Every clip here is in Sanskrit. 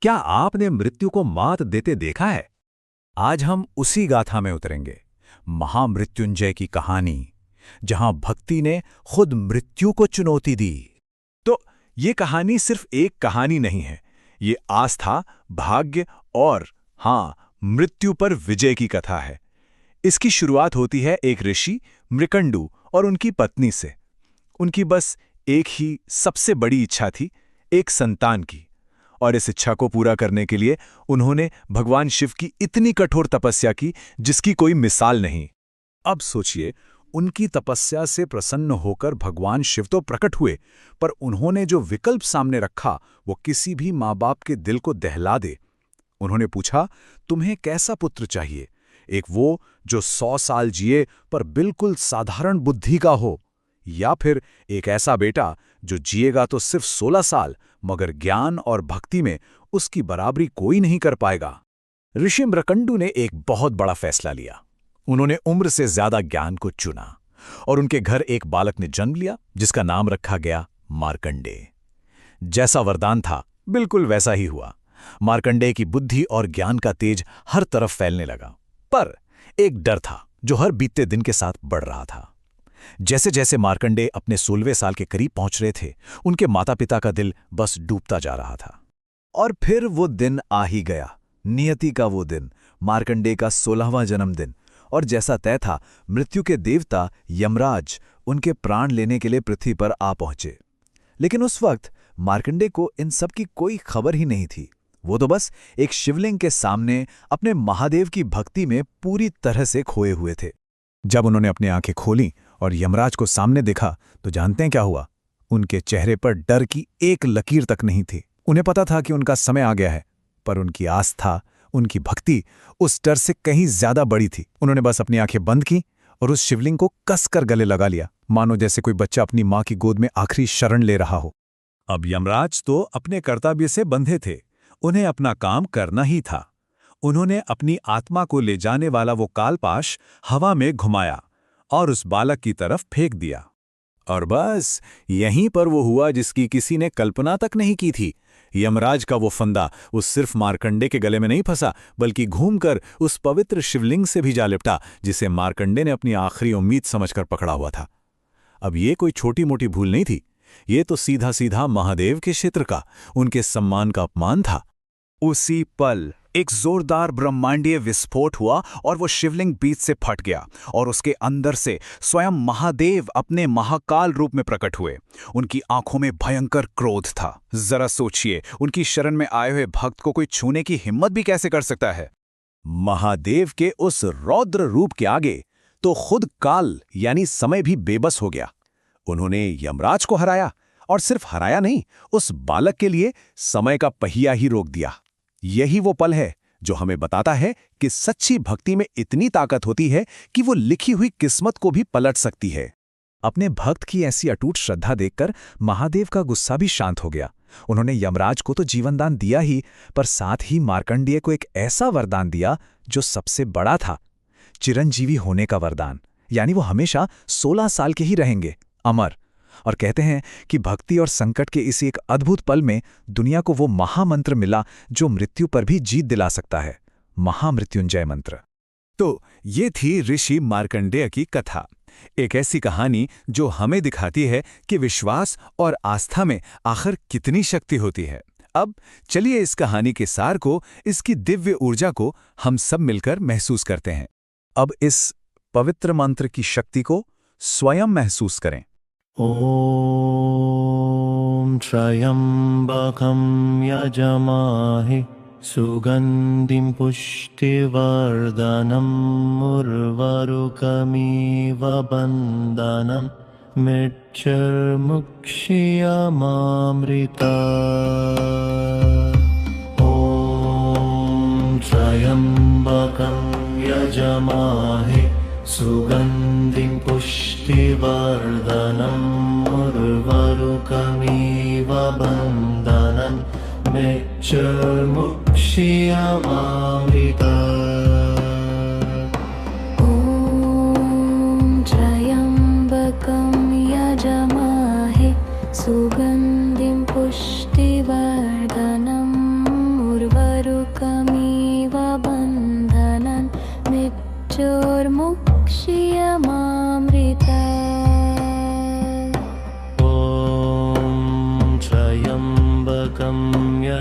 क्या आपने मृत्यु को मात देते देखा है? आज हम उसी गाथा में उतरेंगे, महामृत्युंजय की कहानी, जहां भक्ति ने खुद मृत्यु को चुनौती दी। तो ये कहानी सिर्फ एक कहानी नहीं है, ये आस्था, भाग्य और मृत्यु पर विजय की कथा है। इसकी शुरुआत होती है एक ऋषि मृकंडू और उनकी पत्नी से। उनकी बस एक ही सबसे बड़ी इच्छा थी, एक संतान की। और इस इच्छा को पूरा करने के लिए उन्होंने भगवान शिव की इतनी कठोर तपस्या की जिसकी कोई मिसाल नहीं। अब सोचिए, उनकी तपस्या से प्रसन्न होकर भगवान शिव तो प्रकट हुए, पर उन्होंने जो विकल्प सामने रखा वो किसी भी माँ बाप के दिल को दहला दे। उन्होंने पूछा, तुम्हें कैसा पुत्र चाहिए? एक वो जो 100 साल जिए पर बिल्कुल साधारण बुद्धि का हो, या फिर एक ऐसा बेटा जो जिएगा तो सिर्फ 16 साल मगर ज्ञान और भक्ति में उसकी बराबरी कोई नहीं कर पाएगा। ऋषि मृकंडू ने एक बहुत बड़ा फैसला लिया। उन्होंने उम्र से ज्यादा ज्ञान को चुना और उनके घर एक बालक ने जन्म लिया जिसका नाम रखा गया मार्कंडेय। जैसा वरदान था बिल्कुल वैसा ही हुआ। मार्कंडेय की बुद्धि और ज्ञान का तेज हर तरफ फैलने लगा, पर एक डर था जो हर बीतते दिन के साथ बढ़ रहा था। जैसे जैसे मार्कंडेय अपने 16वें साल के करीब पहुंच रहे थे, उनके माता पिता का दिल बस डूबता जा रहा था। और फिर वो दिन आ ही गया, नियति का वो दिन, मार्कंडेय का 16वां जन्मदिन। और जैसा तय था, मृत्यु के देवता यमराज उनके प्राण लेने के लिए पृथ्वी पर आ पहुंचे। लेकिन उस वक्त मार्कंडेय को इन सब की कोई खबर ही नहीं थी। वो तो बस एक शिवलिंग के सामने अपने महादेव की भक्ति में पूरी तरह से खोए हुए थे। जब उन्होंने अपनी आंखें खोलीं और यमराज को सामने देखा तो जानते हैं क्या हुआ? उनके चेहरे पर डर की एक लकीर तक नहीं थी। उन्हें पता था कि उनका समय आ गया है, पर उनकी आस्था, उनकी भक्ति उस डर से कहीं ज्यादा बड़ी थी। उन्होंने बस अपनी आंखें बंद की और उस शिवलिंग को कसकर गले लगा लिया, मानो जैसे कोई बच्चा अपनी मां की गोद में आखिरी शरण ले रहा हो। अब यमराज तो अपने कर्तव्य से बंधे थे, उन्हें अपना काम करना ही था। उन्होंने अपनी आत्मा को ले जाने वाला वो कालपाश हवा में घुमाया और उस बालक की तरफ फेंक दिया। और बस यहीं पर वो हुआ जिसकी किसी ने कल्पना तक नहीं की थी। यमराज का वो फंदा उस सिर्फ मार्कंडेय के गले में नहीं फंसा, बल्कि घूमकर उस पवित्र शिवलिंग से भी जा लिपटा जिसे मार्कंडेय ने अपनी आखिरी उम्मीद समझकर पकड़ा हुआ था। अब ये कोई छोटी मोटी भूल नहीं थी, ये तो सीधा सीधा महादेव के क्षेत्र का, उनके सम्मान का अपमान था। उसी पल एक जोरदार ब्रह्मांडीय विस्फोट हुआ और वो शिवलिंग बीच से फट गया और उसके अंदर से स्वयं महादेव अपने महाकाल रूप में प्रकट हुए। उनकी आंखों में भयंकर क्रोध था। जरा सोचिए, उनकी शरण में आए हुए भक्त को कोई छूने की हिम्मत भी कैसे कर सकता है? महादेव के उस रौद्र रूप के आगे तो खुद काल यानी समय भी बेबस हो गया। उन्होंने यमराज को हराया, और सिर्फ हराया नहीं, उस बालक के लिए समय का पहिया ही रोक दिया। यही वो पल है जो हमें बताता है कि सच्ची भक्ति में इतनी ताकत होती है कि वो लिखी हुई किस्मत को भी पलट सकती है। अपने भक्त की ऐसी अटूट श्रद्धा देखकर महादेव का गुस्सा भी शांत हो गया। उन्होंने यमराज को तो जीवनदान दिया ही, पर साथ ही मार्कंडेय को एक ऐसा वरदान दिया जो सबसे बड़ा था, चिरंजीवी होने का वरदान। यानी वो हमेशा 16 साल के ही रहेंगे, अमर। और कहते हैं कि भक्ति और संकट के इसी एक अद्भुत पल में दुनिया को वो महामंत्र मिला जो मृत्यु पर भी जीत दिला सकता है, महामृत्युंजय मंत्र। तो ये थी ऋषि मार्कंडेय की कथा, एक ऐसी कहानी जो हमें दिखाती है कि विश्वास और आस्था में आखिर कितनी शक्ति होती है। अब चलिए इस कहानी के सार को, इसकी दिव्य ऊर्जा को हम सब मिलकर महसूस करते हैं। अब इस पवित्र मंत्र की शक्ति को स्वयं महसूस करें। ॐ त्र्यम्बकं यजमामहे सुगन्धिं पुष्टिवर्धनम् उर्वारुकमिव बन्धनं मृत्युर्मुक्षीयमामृतात्। ॐ त्र्यम्बकं यजमामहे सुगन्धिं पुष्टिवर्धनम् उर्वारुकमिव बन्धनं मृत्युर्मुक्षीयमामृतात्। ॐ त्र्यम्बकं यजमामहे सुगन्धिं पुष्टिवर्धनम्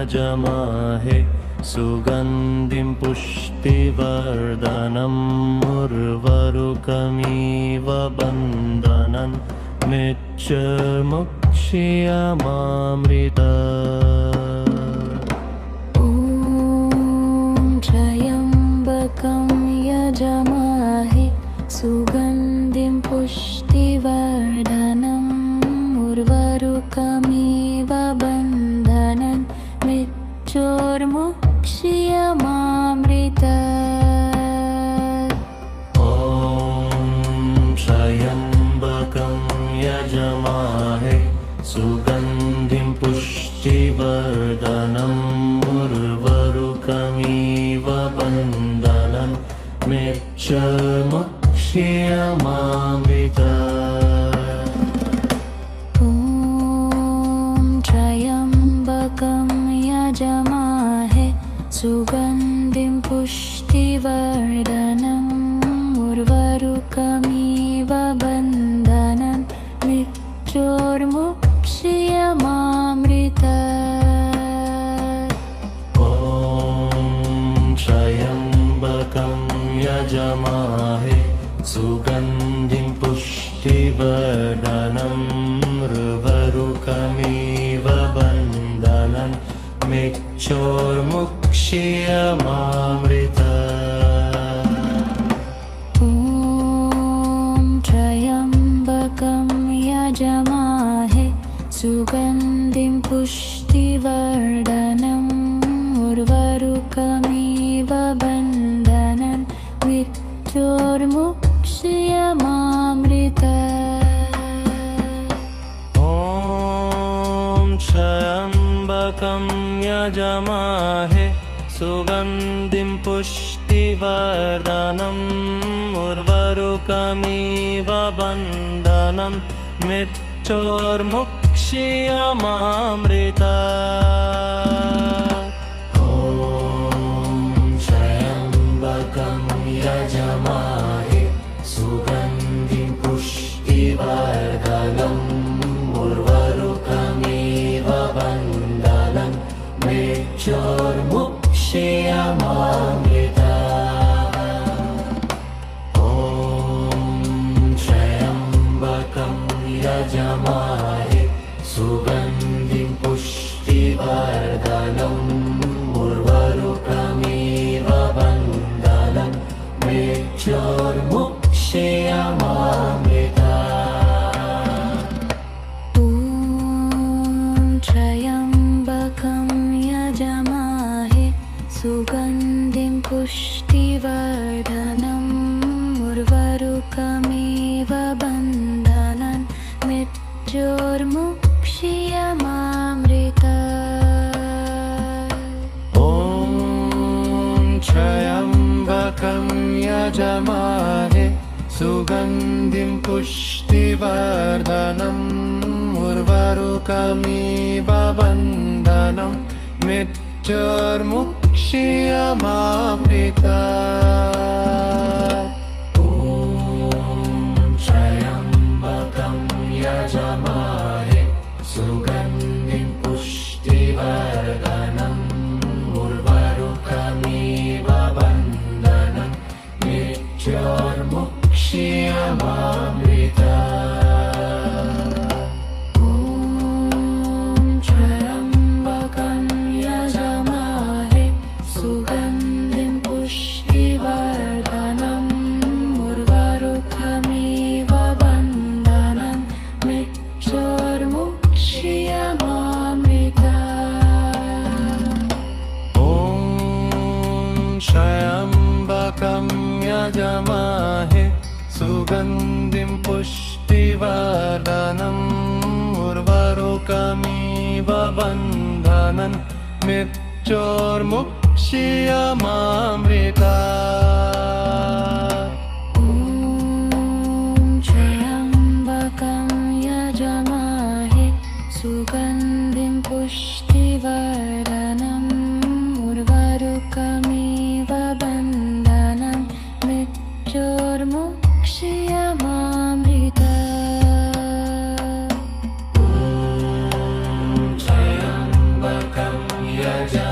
यजमाहे सुगन्धिं पुष्टिवर्धनम् उर्वारुकमिव बन्धनं मृत्युर्मुक्षीयमामृता ॐ त्र्यम्बकं यजमाहे सुगन्धिं पुष्टिवर्धनम् उर्वारुकमिव बन्धनं मृत्युर्मुक्षीयमामृता ॐ त्र्यम्बकं यजमाहे सुगन्धिं पुष्टिवर्धनम् उर्वारुकमिव बन्धनं मृत्युर्मुक्षीयमामृता ॐ त्र्यम्बकं यजमाहे सुगन्धिं पुष्टिवर्धनम् उर्वारुकमिव बन्धनं मृत्युर्मुक्षीयमामृता ॐ त्र्यम्बकं यजमाहे सुगन्धिं पुष्टिवर्धनम् उर्वारुकमिव बन्धनं मृत्युर्मुक्षीयमामृता ॐ त्र्यम्बकं यजमाहे सुगन्धिं पुष्टिवर्धनम् उर्वारुकमिव बन्धनं मृत्युर्मुक्षीयमामृता ॐ त्र्यम्बकं यजमाहे सुगन्धिं पुष्टिवर्धनम् उर्वारुकमिव बन्धनं मृत्युर्मुक्षीयमामृता ॐ त्र्यम्बकं यजमाहे सुगन्धिं पुष्टिवर्धनम् उर्वारुकमिव बन्धनं मृत्युर्मुक्षीयमामृता ॐ त्र्यम्बकं यजमाहे सुगन्धिं पुष्टिवर्धनम् उर्वारुकमिव बन्धनं मृत्युर्मुक्षीयमामृता ॐ त्र्यम्बकं यजमाहे सुगन्धिं पुष्टिवर्धनम् उर्वारुकमिव बन्धनं मृत्युर्मुक्षीयमामृता ॐ त्र्यम्बकं यजमाहे सुगन्धिं पुष्टिवर्धनम् उर्वारुकमिव बन्धनं मृत्युर्मुक्षीयमामृता ॐ त्र्यम्बकं यजमाहे सुगन्धिं पुष्टिवर्धनम् उर्वारुकमिव बन्धनं मृत्युर्मुक्षीयमामृता ॐ त्र्यम्बकं यजमाहे सुगन्धिं पुष्टिवर्धनम् उर्वारुकमिव बन्धनं मृत्युर्मुक्षीयमामृता ॐ त्र्यम्बकं यजमाहे सुगन्धिं पुष्टिवर्धनम् उर्वारुकमिव बन्धनं मृत्युर्मुक्षीयमामृता ॐ त्र्यम्बकं यजमाहे सुगन्धिं पुष्टिवर्धनम् उर्वारुकमिव बन्धनं मृत्युर्मुक्षीयमामृता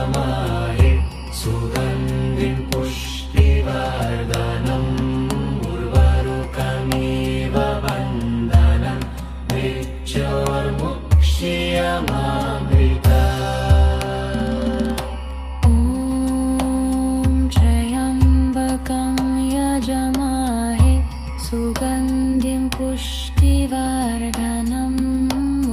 यजमाहे सुगन्धिं पुष्टिवर्धनम् उर्वारुकमिव बन्धनं मृत्योर्मुक्ष्यमामृता ॐ त्र्यम्बकं यजमाहे सुगन्धिं पुष्टिवर्धनम्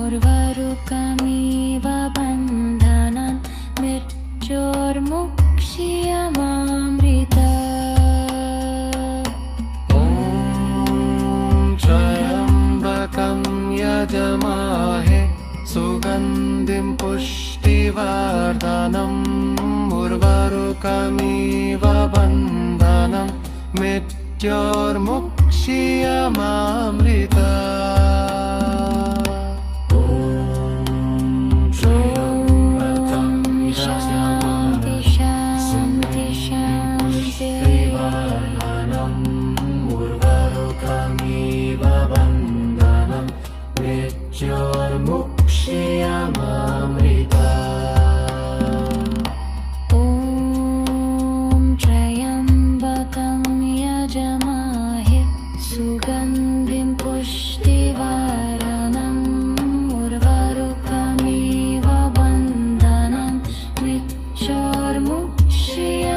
उर्वारुकमिव बन्धनं मृत्योर्मुक्ष्यमामृता ॐ त्र्यम्बकं यजमाहे सुगन्धिं पुष्टिवर्धनम् उर्वारुकमिव बन्धनं मृत्योर्मुक्ष्यमामृता शान्ति शान्ति शान्ति उर्वारुकमिव बन्धनं मृत्योर्मुक्ष्यमामृता ॐ त्र्यम्बकं यजमाहे सुगन्धिं पुष्टिवर्धनम् उर्वारुकमिव बन्धनं मृत्योर्मुक्ष्यमामृता